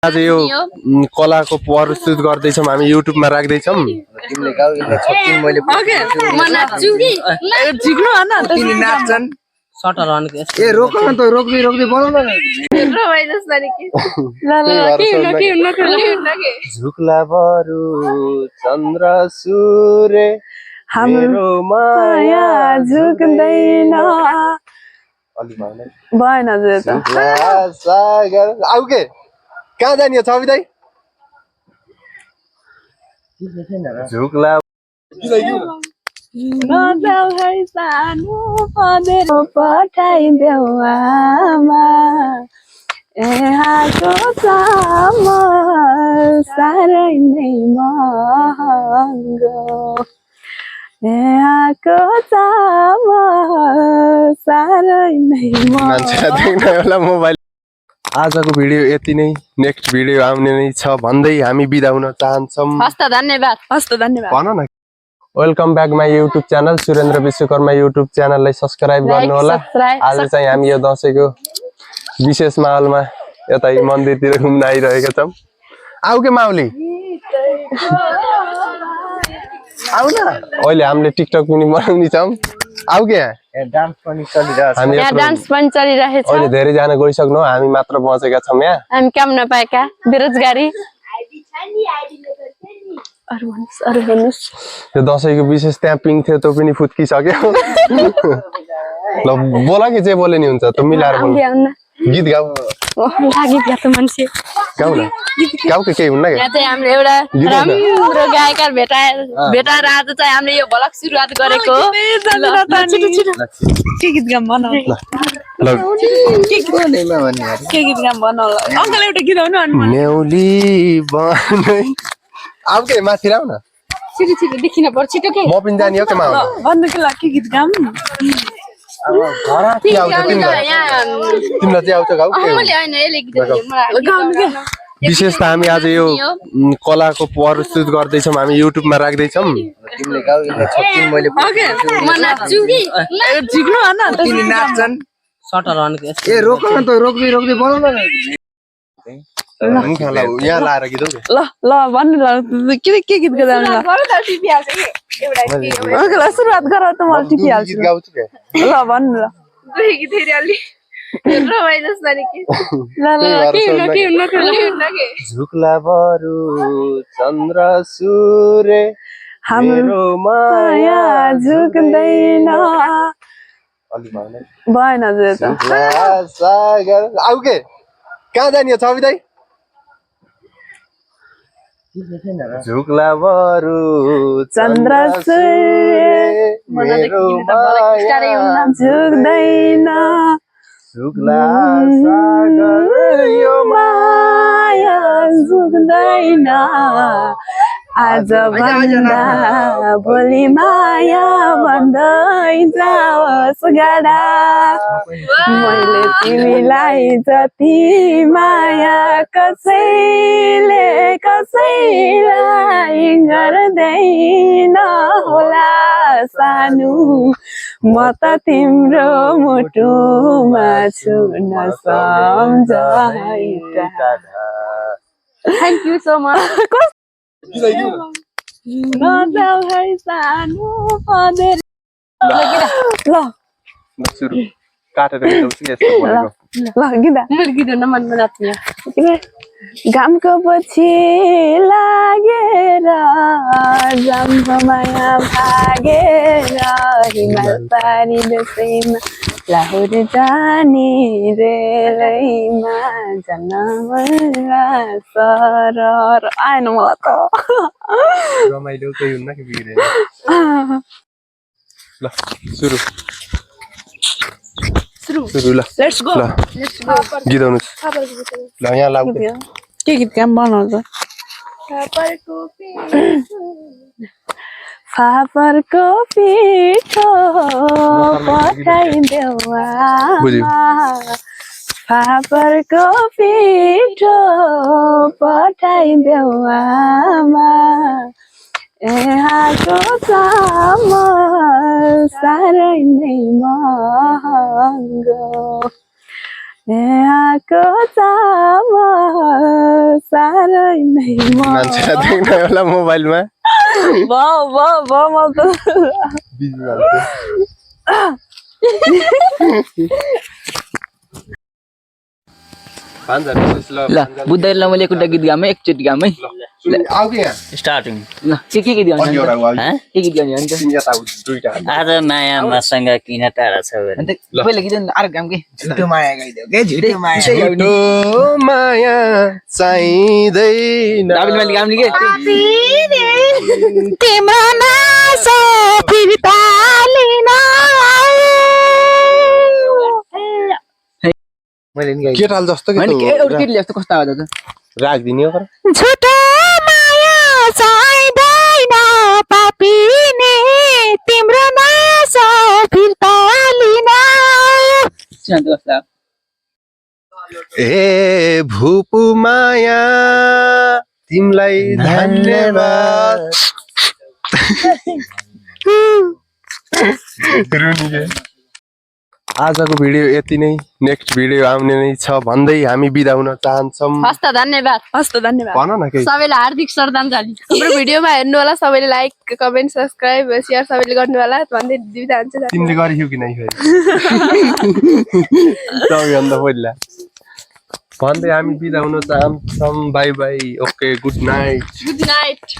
आज यो कलाको प्रस्तुत गर्दैछौं हामी युट्युबमा राख्दैछौं तिमीले गाउ यसले छक्किन मैले म नाच्छु कि झिक्नु हैन तिमी नाच्छन् सटर अन के ए रोक न त रोक्दै बनाउन न रमाइ जसरी कि ल ल के झुक्ला बरु चन्द्र सूर्य हाम्रो माया झुक्दैन भएन सागर आउ के कहाँ जाने हो छवि दाइ झुक्ला नजाऊ है सानो पदेर पठाइदेऊ आमा यहाँको चामल साह्रै नै महँगो यहाँको चामल साह्रै नै मोबाइल आजको भिडियो यति नै नेक्स्ट भिडियो आउने नै छ भन्दै हामी बिदा हुन चाहन्छौं हस्त धन्यवाद भन न welcome back my YouTube channel Surendra Vishwakarma YouTube channel subscribe गर्नु होला आज चाहिँ हामी यो दशैंको विशेष माहौलमा यता मन्दिरतिर घुम्न आइरहेका छौं आउ के माउली आउ न अहिले हामीले टिकटक पनि बनाउने छौं आउ के डान्स पनि चलिरहेछ यहाँ डान्स पनि चलिरहेछ अहिले धेरै जना गइसक्नु हामी मात्र बसेका छौं यहाँ हामी काम नपाएका बेरोजगारी अरु भन्नुस् यो दशैंको विशेष त्यहाँ पिङ थियो त्यो पनि फुत्किसक्यो ल बोला के चाहिँ बोले नि हुन्छ त मिलाएर बोल गीत गाऊ लागि क्या त मान्छे गाऊ न गाऊ के हुन्न के यहाँ चाहिँ हामीले एउटा राम्रो गायककार भेटाएर आज चाहिँ हामीले यो भलक सुरुवात गरेको के गीत गाम बनाऊ ल के गीत गाम बनाऊ अंकल एउटा गीत गाउनु अनि नेउली बनै आउ के माथि आउ न छिटो देखिन पर्छ छिटो के म पनि जानी हो के माउ भन्नु के लागि के गीत गाम घरा के आउँछ तिमीलाई चाहिँ आउँछ गाउ के मैले हैन यसले गीत गाउनु के विशेष त हामी आज यो कलाको प्रस्तुत गर्दैछौं हामी युट्युबमा राख्दैछौं तिमीले गाउ यसले छक्किन मैले म नाच्छु कि झिक्नु हैन तिमी नाच्छन् सटर अन के ए रोक न त रोक्दै बनाउन न यहाँ लाएर गीत ल भन्नु ल के गीत गाउनु ल अंकल सुरुवात गर त म टिपी हाल्छु गीत गाउँछु के ल भन्नु ल गीत हेरिहाल्ने रमाइ जसरी कि ल के झुक्ला बरु चन्द्र सूर्य हाम्रो माया झुक्दैन भएन सागर आउ के कहाँ जाने हो छवि दाइ झुक्ला बरु चन्द्र सूर्य मेरो माया झुक्दैन झुक्ला सागर यो माया झुक्दैन आज भन्दा भोलि माया भन्दै जाओस् गाडा मैले तिमीलाई जति माया कसैलाई गर्दैन होला सानो म त तिम्रो मुटुमा छु नसम्झाइ थ्यांक यू सो मच नजाऊ है सानो पदेर ल सुरु काटेर ल्याउँछु यस्तो बोलेको ल गीता मैले गीत गाउन मन नाच्ने घामको पछि लागेर जामको माया भागेर हिमाल पारी दसैँमा लाहुर जाने रेलैमा जनमला सरर आएन मलाई त रमाइलो केही हुन्न कि बिग्रेन ल सुरु ल लेट्स गो ल गीत आउनुहोस् ल यहाँ लाउ के गीत काम बनाउँछ फापरको पिठो पठाइदेऊ आमा फापरको पिठो पठाइदेऊ आमा यहाँको चामल साह्रै नै महँगो यहाँको चामल साह्रै नै मान्छे देख्न होला मोबाइलमा बिजी मान्छे भान्जा विशेष ल बुद्धलाई मैले एउटा गीत गाम है एकचोटि गाम है आऊ के यहाँ स्टार्टिङ ल के गीत गाउने अनि एउटा आऊ के गीत गाउने अन्त तिमी यता आऊ दुईटा आज माया मसँग किन टाढा छ भने अन्त पहिला गीत अर्को गाम के झुटो माया गाइदेऊ के झुटो माया झुटो माया चाहिँदैन दाबिल मैले गाउने के तिम्रो नासो फिर्ता लिन मैले नि गाइदेऊ केटाल जस्तो के होइन एउटा केटीले जस्तो कस्तो आवाज आउँछ राखिदिने हो तर झुटो माया चाहिँदैन पापिने तिम्रो नासो फिर्ता लिन सुन कस्तो ए भुपु माया तिमीलाई धन्यवाद रुनी आजको भिडियो यति नै नेक्स्ट भिडियो आउने नै छ भन्दै हामी बिदा हुन चाहन्छौँ हस्त धन्यवाद भन न केही सबैलाई हार्दिक श्रद्धाञ्जली हाम्रो भिडियोमा हेर्नु होला सबैले लाइक कमेन्ट सब्स्क्राइब शेयर सबैले गर्नु होला भन्दै बिदा हुन्छ तिमीले गरिस् कि नै फेरि सबैभन्दा पहिला भन्दै हामी बिदा हुन चाहन्छौँ by by okay good night good night